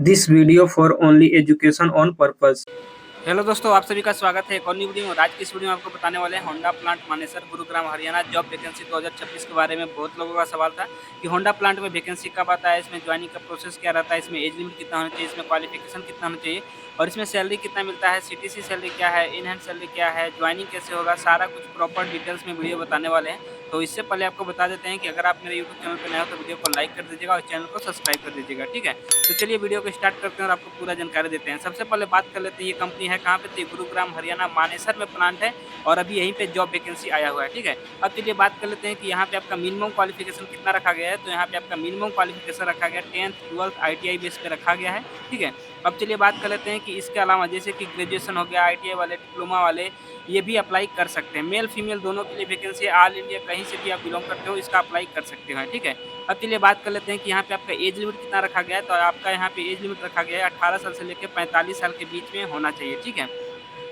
This video for only education on purpose। Hello दोस्तों, आप सभी का स्वागत है एक और न्यू वीडियो में। आज की इस वीडियो में आपको बताने वाले हैं Honda plant Manesar Gurugram Haryana job vacancy 2026 के बारे में। बहुत लोगों का सवाल था कि होंडा प्लांट में वैकेंसी कब आता है, इसमें ज्वाइनिंग का प्रोसेस क्या रहता है, इसमें एज लिमिट कितना होना चाहिए, इसमें क्वालिफिकेशन कितना होना चाहिए और इसमें सैलरी कितना मिलता है, सीटीसी सैलरी क्या है, इन हैंड सैलरी क्या है, ज्वाइनिंग कैसे होगा, सारा कुछ प्रॉपर डिटेल्स में वीडियो बताने वाले हैं। तो इससे पहले आपको बता देते हैं कि अगर आप मेरे यूट्यूब चैनल पर नए हो तो वीडियो को लाइक कर दीजिएगा और चैनल को सब्सक्राइब कर दीजिएगा, ठीक है। तो चलिए वीडियो को स्टार्ट करते हैं और आपको पूरा जानकारी देते हैं। सबसे पहले बात कर लेते हैं ये कंपनी है कहाँ पे, तो गुरुग्राम हरियाणा मानेसर में प्लांट है और अभी यहीं पे जॉब वैकेंसी आया हुआ है, ठीक है। अब चलिए बात कर लेते हैं कि यहाँ पे आपका मिनिमम क्वालिफिकेशन कितना रखा गया है। तो यहाँ पे आपका मिनिमम क्वालिफिकेशन रखा गया 10th 12th ITI बेस पे रखा गया है, ठीक है। अब चलिए बात कर लेते हैं कि इसके अलावा जैसे कि ग्रेजुएशन हो गया, ITI वाले, डिप्लोमा वाले ये भी अप्लाई कर सकते हैं। मेल फीमेल दोनों के लिए वैकेंसी है। ऑल इंडिया कहीं से भी आप बिलोंग करते हो इसका अप्लाई कर सकते हो, ठीक है। अब चलिए बात कर लेते हैं कि यहाँ पे आपका एज लिमिट कितना रखा गया है। तो आपका यहाँ पे एज लिमिट रखा गया है 18 साल से लेकर 45 साल के बीच में होना चाहिए, ठीक है।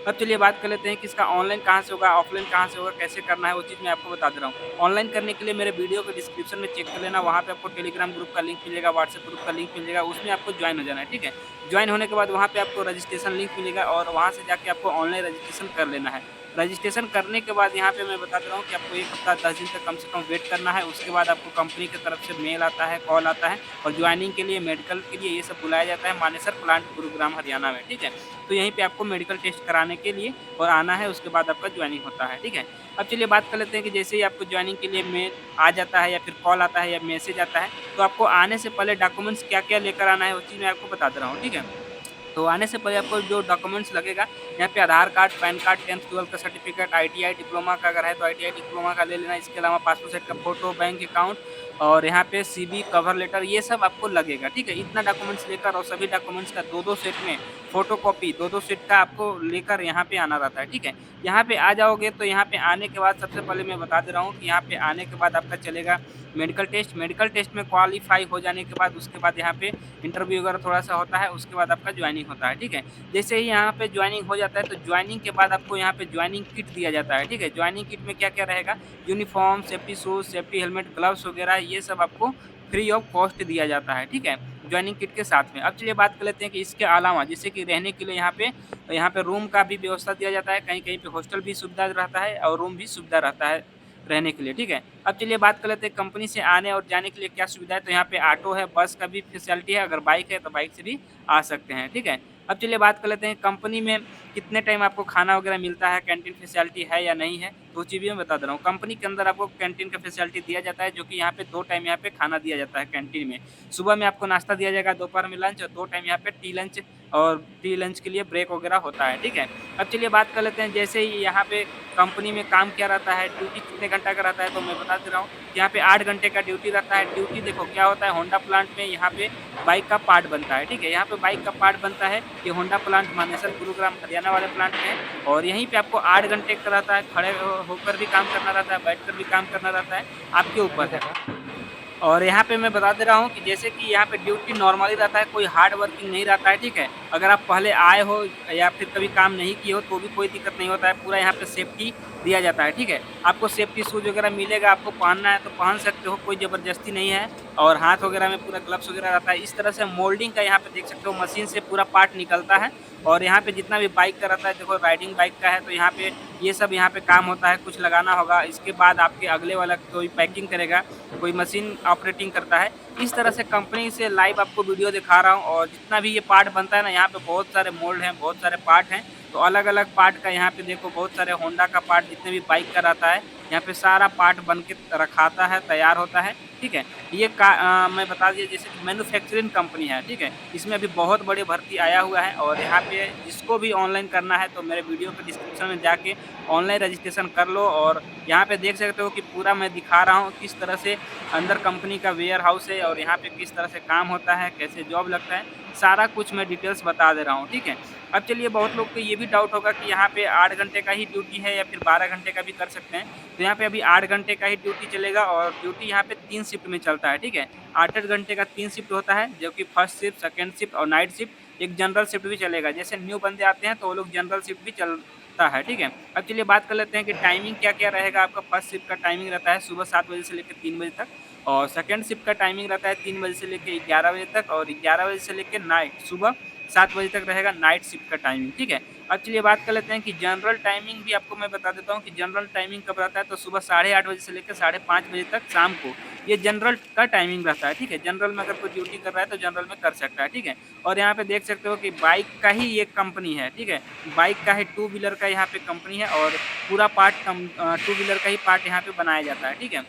अब चलिए बात कर लेते हैं कि इसका ऑनलाइन कहाँ से होगा, ऑफलाइन कहाँ से होगा, कैसे करना है, वो चीज़ मैं आपको बता दे रहा हूँ। ऑनलाइन करने के लिए मेरे वीडियो के डिस्क्रिप्शन में चेक कर लेना, वहाँ पे आपको टेलीग्राम ग्रुप का लिंक मिलेगा, व्हाट्सएप ग्रुप का लिंक मिलेगा, उसमें आपको ज्वाइन हो जाना है, ठीक है। ज्वाइन होने के बाद वहाँ पे आपको रजिस्ट्रेशन लिंक मिलेगा और वहाँ से जाके आपको ऑनलाइन रजिस्ट्रेशन कर लेना है। रजिस्ट्रेशन करने के बाद यहाँ पे मैं बता दे रहा हूँ कि आपको 1 हफ्ता 10 दिन तक कम से कम वेट करना है। उसके बाद आपको कंपनी की तरफ से मेल आता है, कॉल आता है और ज्वाइनिंग के लिए, मेडिकल के लिए ये सब बुलाया जाता है मानेसर प्लांट गुरुग्राम हरियाणा में, ठीक है। तो यहीं पे आपको मेडिकल टेस्ट कराने के लिए और आना है, उसके बाद आपका ज्वाइनिंग होता है, ठीक है। अब चलिए बात कर लेते हैं कि जैसे ही आपको ज्वाइनिंग के लिए मेल आ जाता है या फिर कॉल आता है या मैसेज आता है, तो आपको आने से पहले डॉक्यूमेंट्स क्या-क्या लेकर आना है उस चीज़ मैं आपको बता दे रहा हूँ, ठीक है। तो आने से पहले आपको जो डॉक्यूमेंट्स लगेगा, यहाँ पे आधार card, pan card, 10th 12th का सर्टिफिकेट, ITI डिप्लोमा का अगर है तो ITI डिप्लोमा का ले लेना। इसके अलावा पासपोर्ट साइज का फ़ोटो, बैंक अकाउंट और यहाँ पे CV, कवर लेटर, ये सब आपको लगेगा, ठीक है। इतना डॉक्यूमेंट्स लेकर और सभी डॉक्यूमेंट्स का 2-2 सेट में फ़ोटोकॉपी 2-2 सेट का आपको लेकर यहाँ पे आना रहता है, ठीक है। यहाँ पे आ जाओगे तो यहाँ पे आने के बाद सबसे पहले मैं बता दे रहा हूँ कि यहाँ पे आने के बाद आपका चलेगा मेडिकल टेस्ट। मेडिकल टेस्ट में क्वालीफाई हो जाने के बाद उसके बाद यहाँ पे इंटरव्यू वगैरह थोड़ा-सा होता है, उसके बाद आपका ज्वाइनिंग होता है, ठीक है। जैसे ही यहाँ पे ज्वाइनिंग हो जाता है तो ज्वाइनिंग के बाद आपको यहाँ पे ज्वाइनिंग किट दिया जाता है, ठीक है। ज्वाइनिंग किट में क्या-क्या रहेगा, uniform, safety shoes, safety helmet, gloves वगैरह ये सब आपको फ्री ऑफ कॉस्ट दिया जाता है, ठीक है, ज्वाइनिंग किट के साथ में। अब चलिए बात कर लेते हैं कि इसके अलावा जैसे कि रहने के लिए यहाँ पे रूम का भी व्यवस्था दिया जाता है, कहीं-कहीं पे हॉस्टल भी सुविधा रहता है और रूम भी सुविधा रहता है रहने के लिए, ठीक है। अब चलिए बात कर लेते हैं कंपनी से आने और जाने के लिए क्या सुविधा है। तो यहाँ पे ऑटो है, बस का भी फैसिलिटी है, अगर बाइक है तो बाइक से भी आ सकते हैं, ठीक है। अब चलिए बात कर लेते हैं कंपनी में कितने टाइम आपको खाना वगैरह मिलता है, कैंटीन फैसिलिटी है या नहीं है, तो वो चीज़ भी मैं बता दे रहा हूँ। कंपनी के अंदर आपको कैंटीन का फैसिलिटी दिया जाता है, जो कि यहाँ पे 2 टाइम यहाँ पे खाना दिया जाता है कैंटीन में। सुबह में आपको नाश्ता दिया जाएगा, दोपहर में लंच और 2 टाइम यहाँ पे टी लंच के लिए ब्रेक वगैरह होता है, ठीक है। अब चलिए बात कर लेते हैं जैसे ही यहाँ पे कंपनी में काम क्या रहता है, ड्यूटी कितने घंटा का रहता है, तो मैं बता दे रहा हूँ। यहाँ पे 8 घंटे का ड्यूटी रहता है। ड्यूटी देखो क्या होता है, होंडा प्लांट में यहाँ पे बाइक का पार्ट बनता है, ठीक है। यहाँ पे बाइक का पार्ट बनता है, ये होंडा प्लांट मानेसर गुरुग्राम हरियाणा वाले प्लांट में है और यहीं पे आपको 8 घंटे का रहता है। खड़े होकर भी काम करना रहता है, बैठकर भी काम करना रहता है, आपके ऊपर है। और यहाँ पे मैं बता दे रहा हूँ कि जैसे कि यहाँ पे ड्यूटी नॉर्मली रहता है, कोई हार्ड वर्किंग नहीं रहता है, ठीक है। अगर आप पहले आए हो या फिर कभी काम नहीं किए हो तो भी कोई दिक्कत नहीं होता है, पूरा यहाँ पे सेफ्टी दिया जाता है, ठीक है। आपको सेफ्टी शूज़ वगैरह मिलेगा, आपको पहनना है तो पहन सकते हो, कोई ज़बरदस्ती नहीं है और हाथ वगैरह में पूरा ग्लव्स वगैरह रहता है। इस तरह से मोल्डिंग का यहाँ पे देख सकते हो, मशीन से पूरा पार्ट निकलता है और यहाँ पे जितना भी बाइक का रहता है, देखो राइडिंग बाइक का है तो यहाँ पे ये सब यहाँ पे काम होता है, कुछ लगाना होगा, इसके बाद आपके अगले वाला कोई पैकिंग करेगा, कोई मशीन ऑपरेटिंग करता है। इस तरह से कंपनी से लाइव आपको वीडियो दिखा रहा हूँ और जितना भी ये पार्ट बनता है ना, यहाँ पे बहुत सारे मोल्ड हैं, बहुत सारे पार्ट हैं। तो अलग-अलग पार्ट का यहाँ पे देखो, बहुत सारे होंडा का पार्ट जितने भी बाइक का रहता है, यहाँ पे सारा पार्ट बन के रखाता है, तैयार होता है, ठीक है। ये मैं बता दिया जैसे कि मैन्युफैक्चरिंग कंपनी है, ठीक है। इसमें अभी बहुत बड़ी भर्ती आया हुआ है और यहाँ पे जिसको भी ऑनलाइन करना है तो मेरे वीडियो के डिस्क्रिप्शन में जाके ऑनलाइन रजिस्ट्रेशन कर लो। और यहाँ पे देख सकते हो कि पूरा मैं दिखा रहा हूँ किस तरह से अंदर कंपनी का वेयर हाउस है और यहाँ पे किस तरह से काम होता है, कैसे जॉब लगता है, सारा कुछ मैं डिटेल्स बता दे रहा हूँ, ठीक है। अब चलिए बहुत लोग को ये भी डाउट होगा कि यहाँ पे 8 घंटे का ही ड्यूटी है या फिर 12 घंटे का भी कर सकते हैं। तो यहाँ पे अभी 8 घंटे का ही ड्यूटी चलेगा और ड्यूटी यहाँ पे 3 शिफ्ट में चलता है, ठीक है। 8-8 घंटे का 3 शिफ्ट होता है, जो कि फर्स्ट शिफ्ट, सेकंड शिफ्ट और नाइट शिफ्ट, एक जनरल शिफ्ट भी चलेगा। जैसे न्यू बंदे आते हैं तो वो लोग जनरल शिफ्ट भी चलता है, ठीक है। अब चलिए बात कर लेते हैं कि टाइमिंग क्या-क्या रहेगा। आपका फर्स्ट शिफ्ट का टाइमिंग रहता है सुबह 7 बजे से लेकर 3 बजे तक और सेकंड शिफ्ट का टाइमिंग रहता है 3 बजे से लेके 11 बजे तक, और 11 बजे से लेके नाइट सुबह 7 बजे तक रहेगा नाइट शिफ्ट का टाइमिंग, ठीक है। अब चलिए बात कर लेते हैं कि जनरल टाइमिंग भी आपको मैं बता देता हूँ कि जनरल टाइमिंग कब रहता है। तो सुबह 8:30 बजे से लेकर 5:30 बजे तक शाम को ये जनरल का टाइमिंग रहता है, ठीक है। जनरल में अगर कोई ड्यूटी कर रहा है तो जनरल में कर सकता है, ठीक है। और यहाँ पे देख सकते हो कि बाइक का ही ये कंपनी है, ठीक है। बाइक का ही टू व्हीलर का यहाँ पे कंपनी है, और पूरा पार्ट टू व्हीलर का ही पार्ट यहाँ पे बनाया जाता है, ठीक है।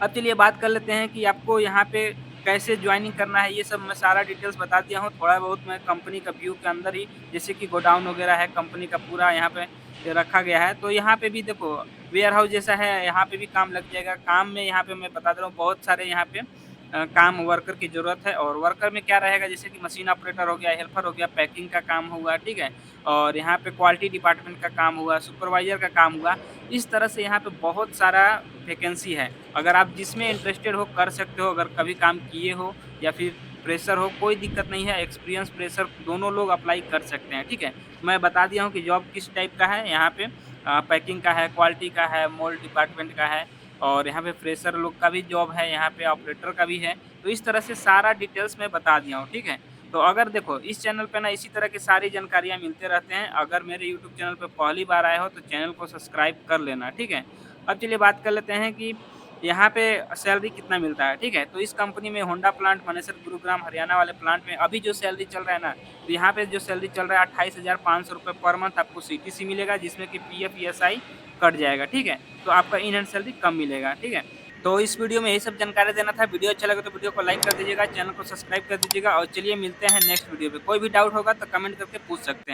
अब चलिए बात कर लेते हैं कि आपको यहाँ पे कैसे ज्वाइनिंग करना है, ये सब मैं सारा डिटेल्स बता दिया हूँ। थोड़ा बहुत मैं कंपनी का व्यू के अंदर ही, जैसे कि गोडाउन वगैरह है, कंपनी का पूरा यहाँ पे रखा गया है। तो यहाँ पे भी देखो वेयर हाउस जैसा है, यहाँ पे भी काम लग जाएगा। काम में यहाँ पे मैं बता दे रहा हूँ बहुत सारे यहाँ पे काम वर्कर की ज़रूरत है। और वर्कर में क्या रहेगा, जैसे कि मशीन ऑपरेटर हो गया, हेल्पर हो गया, पैकिंग का काम हुआ, ठीक है। और यहाँ पे क्वालिटी डिपार्टमेंट का काम हुआ, सुपरवाइज़र का काम हुआ। इस तरह से यहाँ पे बहुत सारा वैकेंसी है। अगर आप जिसमें इंटरेस्टेड हो कर सकते हो, अगर कभी काम किए हो या फिर फ्रेशर हो, कोई दिक्कत नहीं है। एक्सपीरियंस फ्रेशर दोनों लोग अप्लाई कर सकते हैं, ठीक है। मैं बता दिया हूँ कि जॉब किस टाइप का है। यहाँ पे पैकिंग का है, क्वालिटी का है, मोल्ड डिपार्टमेंट का है, और यहाँ पे फ्रेशर लोग का भी जॉब है, यहाँ पे ऑपरेटर का भी है। तो इस तरह से सारा डिटेल्स मैं बता दिया हूँ, ठीक है। तो अगर देखो इस चैनल पे ना इसी तरह की सारी जानकारियाँ मिलते रहते हैं। अगर मेरे यूट्यूब चैनल पे पहली बार आए हो तो चैनल को सब्सक्राइब कर लेना, ठीक है। अब चलिए बात कर लेते हैं कि यहाँ पे सैलरी कितना मिलता है, ठीक है। तो इस कंपनी में होंडा प्लांट मानेसर गुरुग्राम हरियाणा वाले प्लांट में अभी जो सैलरी चल रहा है ना, तो यहाँ पे जो सैलरी चल रहा है 28,500 रुपये पर मंथ आपको सीटीसी मिलेगा, जिसमें कि पीएफ ईएसआई कट जाएगा, ठीक है। तो आपका इन हैंड सैलरी कम मिलेगा, ठीक है। तो इस वीडियो में यही सब जानकारी देना था। वीडियो अच्छा लगे तो वीडियो को लाइक कर दीजिएगा, चैनल को सब्सक्राइब कर दीजिएगा, और चलिए मिलते हैं नेक्स्ट वीडियो पे। कोई भी डाउट होगा तो कमेंट करके पूछ सकते हैं।